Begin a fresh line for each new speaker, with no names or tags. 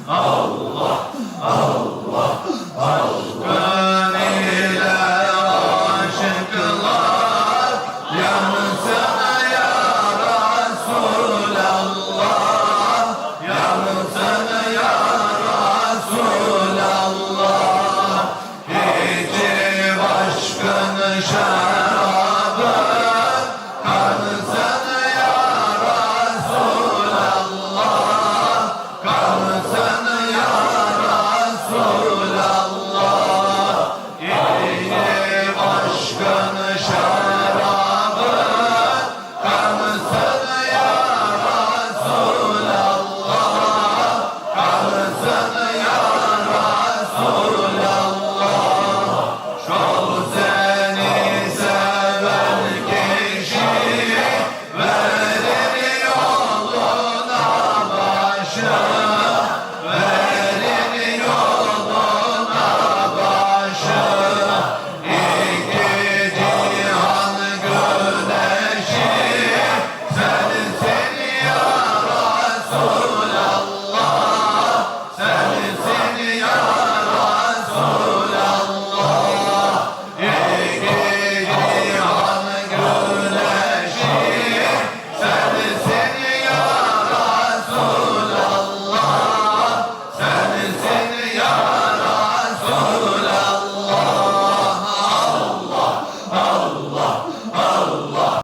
Allah, Allah, aşkın ile aşıklar yansın ya Resulallah, yansın ya Resulallah. İçip aşkın şarabı kansın ya Resulallah, kansın ya